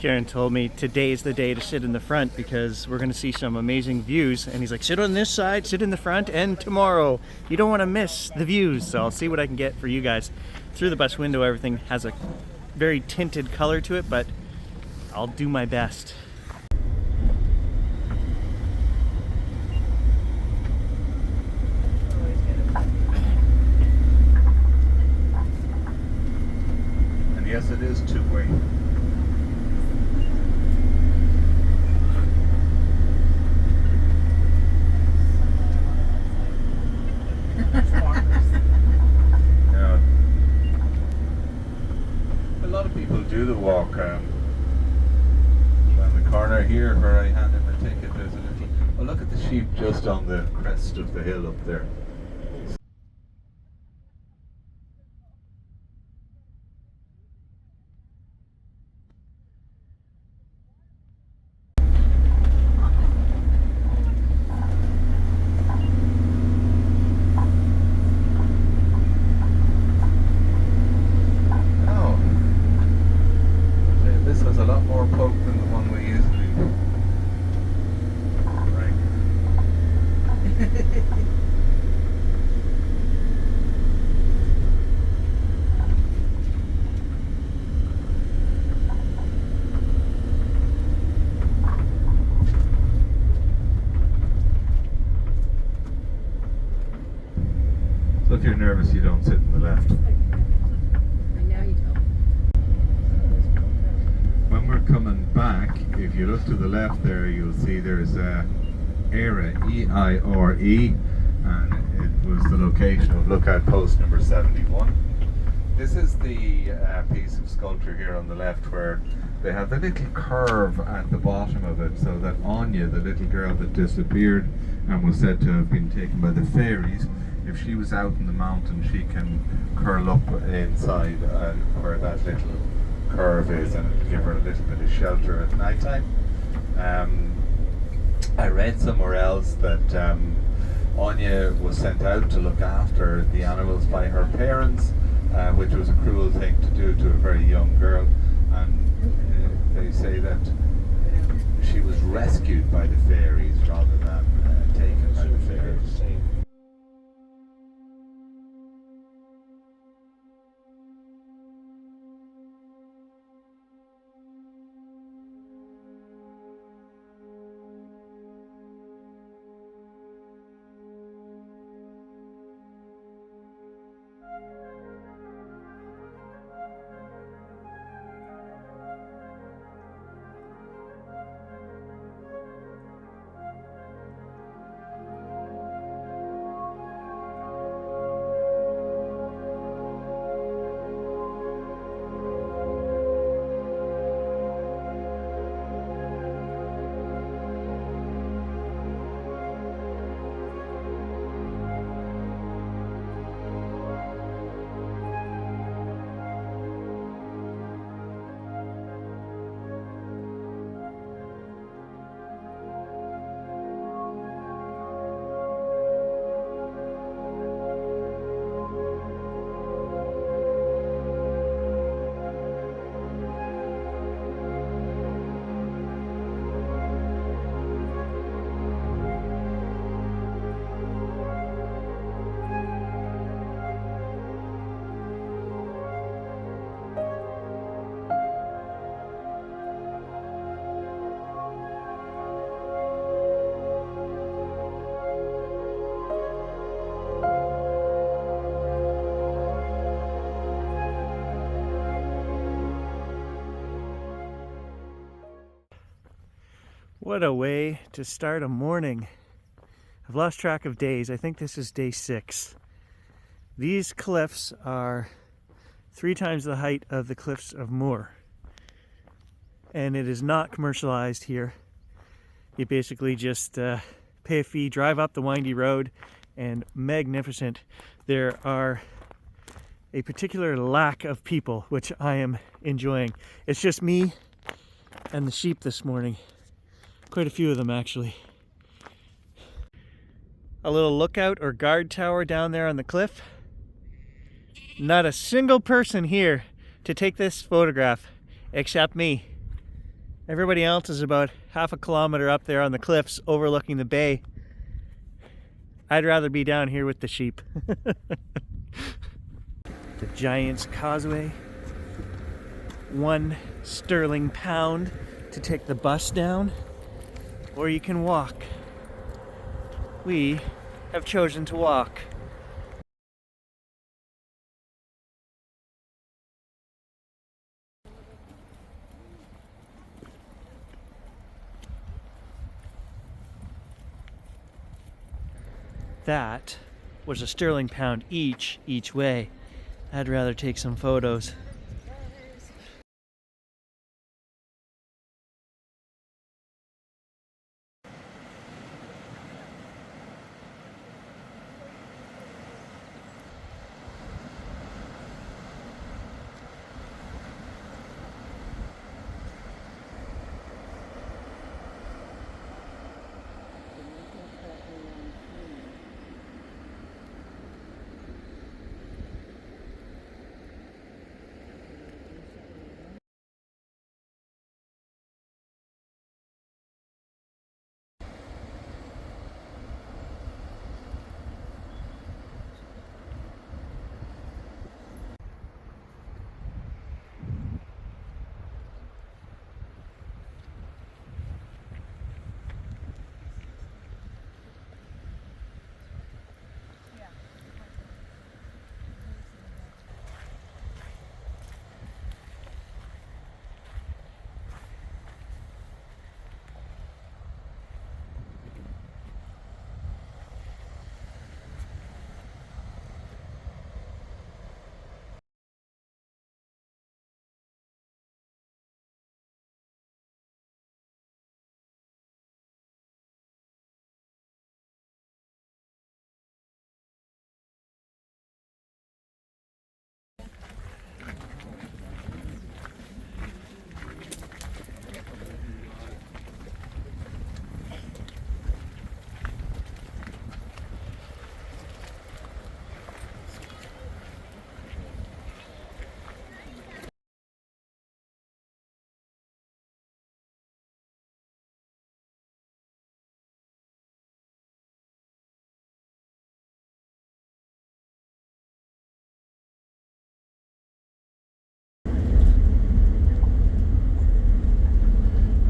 Karen told me today's the day to sit in the front because we're going to see some amazing views, and he's like, sit on this side, sit in the front, and tomorrow you don't want to miss the views. So I'll see what I can get for you guys. Through the bus window, everything has a very tinted color to it, but I'll do my best. And yes, it is two-way. A lot of people do the walk around the corner here where I hand him a ticket. There's a little. Oh, look at the sheep just on the crest of the hill up there. So if you're nervous, you don't sit in the left. When we're coming back, if you look to the left there, you'll see there's Eire, E-I-R-E, and it was the location of lookout post number 71. This is the piece of sculpture here on the left where they have the little curve at the bottom of it, so that Audiio, the little girl that disappeared and was said to have been taken by the fairies, if she was out in the mountain, she can curl up inside where that little curve is, and it'll give her a little bit of shelter at night time. I read somewhere else that Audiio was sent out to look after the animals by her parents, which was a cruel thing to do to a very young girl, and they say that she was rescued by the fairies rather than taken by the fairies. What a way to start a morning. I've lost track of days. I think this is day 6. These cliffs are 3 times the height of the cliffs of Moher. And it is not commercialized here. You basically just pay a fee, drive up the windy road, and magnificent. There are a particular lack of people, which I am enjoying. It's just me and the sheep this morning. Quite a few of them, actually. A little lookout or guard tower down there on the cliff. Not a single person here to take this photograph except me. Everybody else is about half a kilometer up there on the cliffs overlooking the bay. I'd rather be down here with the sheep. The Giant's Causeway. £1 to take the bus down, or you can walk. We have chosen to walk. That was £1 each way. I'd rather take some photos.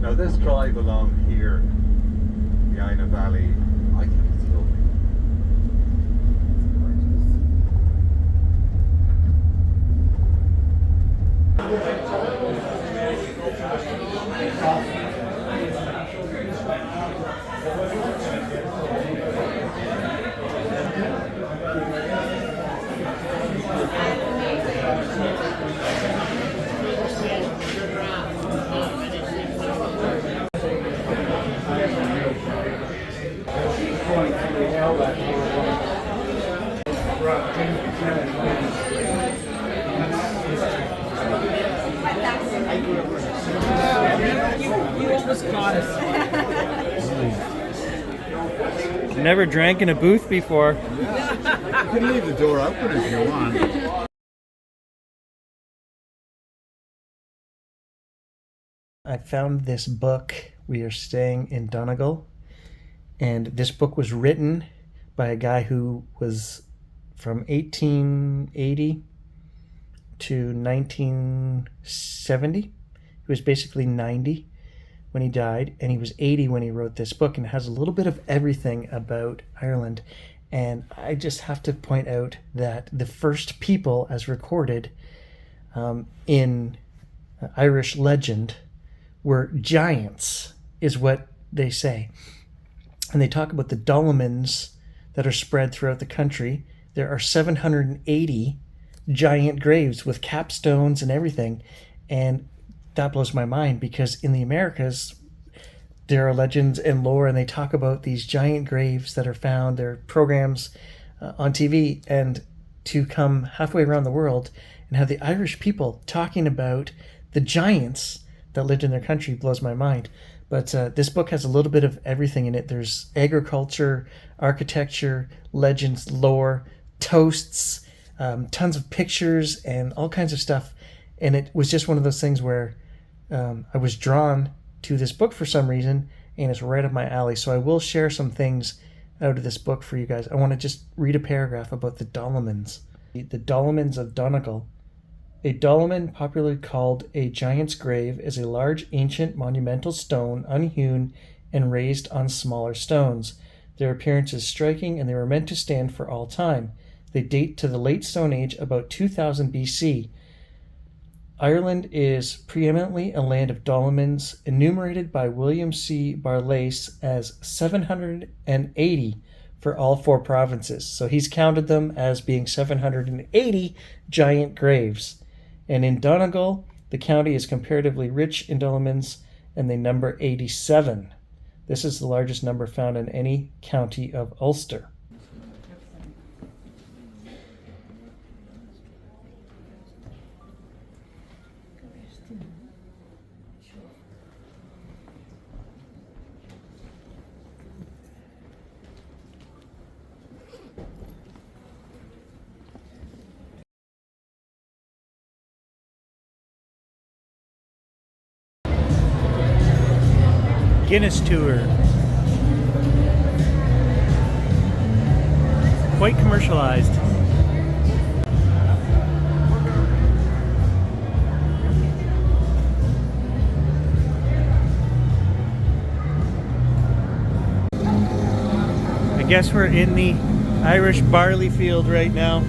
Now this drive along here, the Ina Valley, I think it's lovely. You almost got us. Never drank in a booth before. You can leave the door open if you want. I found this book. We are staying in Donegal, and this book was written by a guy who was from 1880 to 1970. He was basically 90 when he died, and he was 80 when he wrote this book, and it has a little bit of everything about Ireland. And I just have to point out that the first people, as recorded in Irish legend, were giants, is what they say. And they talk about the dolmens that are spread throughout the country. There are 780 giant graves with capstones and everything. And that blows my mind, because in the Americas, there are legends and lore, and they talk about these giant graves that are found. There are programs on TV, and to come halfway around the world and have the Irish people talking about the giants that lived in their country blows my mind. But this book has a little bit of everything in it. There's agriculture, architecture, legends, lore, toasts, tons of pictures, and all kinds of stuff. And it was just one of those things where I was drawn to this book for some reason, and it's right up my alley. So I will share some things out of this book for you guys. I want to just read a paragraph about the dolmens. The dolmens of Donegal. A dolmen, popularly called a giant's grave, is a large, ancient, monumental stone, unhewn and raised on smaller stones. Their appearance is striking, and they were meant to stand for all time. They date to the late Stone Age, about 2000 BC. Ireland is preeminently a land of dolmens, enumerated by William C. Barlace as 780 for all 4 provinces. So he's counted them as being 780 giant graves. And in Donegal, the county is comparatively rich in dolmens, and they number 87. This is the largest number found in any county of Ulster. Guinness tour. Quite commercialized. I guess we're in the Irish barley field right now.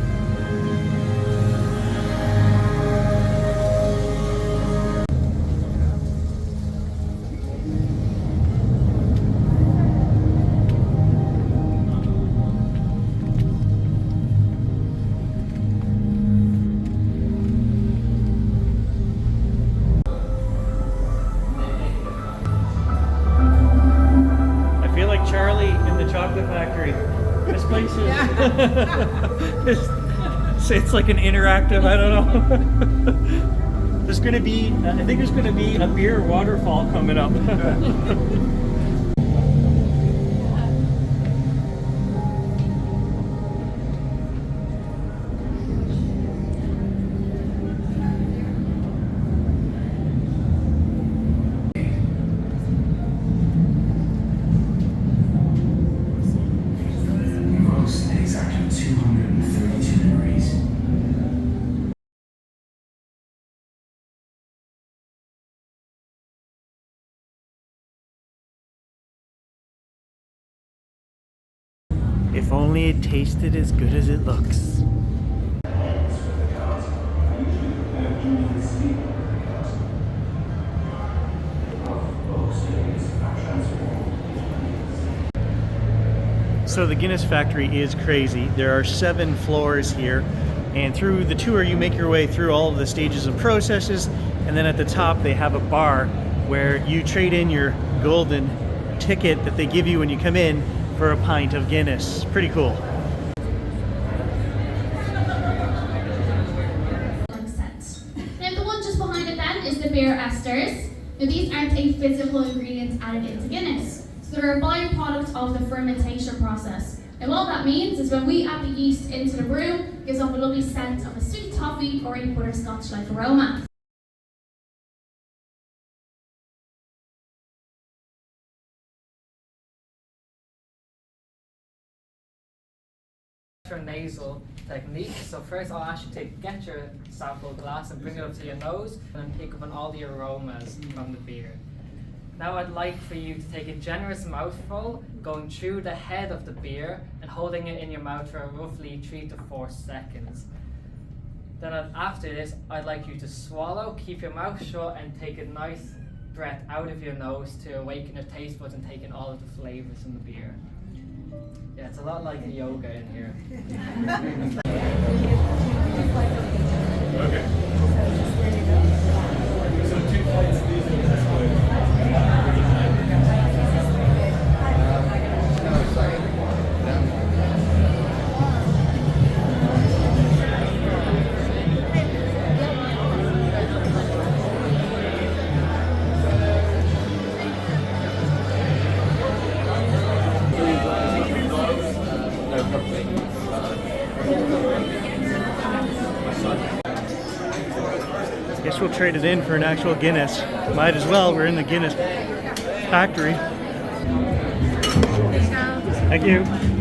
Charlie in the chocolate factory. This place is it's like an interactive, I don't know. There's gonna be I think there's gonna be a beer waterfall coming up. If only it tasted as good as it looks. So the Guinness factory is crazy. There are 7 floors here, and through the tour you make your way through all of the stages and processes, and then at the top they have a bar where you trade in your golden ticket that they give you when you come in for a pint of Guinness. Pretty cool. Now the one just behind it then is the beer esters. Now these aren't a physical ingredient added into Guinness, so they're a byproduct of the fermentation process. Now all that means is when we add the yeast into the brew, it gives off a lovely scent of a sweet toffee or a butterscotch-like aroma. Nasal technique. So first I'll ask you to get your sample glass and bring it up to your nose and then pick up on all the aromas from the beer. Now I'd like for you to take a generous mouthful, going through the head of the beer and holding it in your mouth for roughly 3 to 4 seconds. Then after this, I'd like you to swallow, keep your mouth shut and take a nice breath out of your nose to awaken your taste buds and take in all of the flavors in the beer. Yeah, it's a lot like yoga in here. Okay. So 2 flights of these in this way. trade it in for an actual Guinness. Might as well, we're in the Guinness factory. Thank you.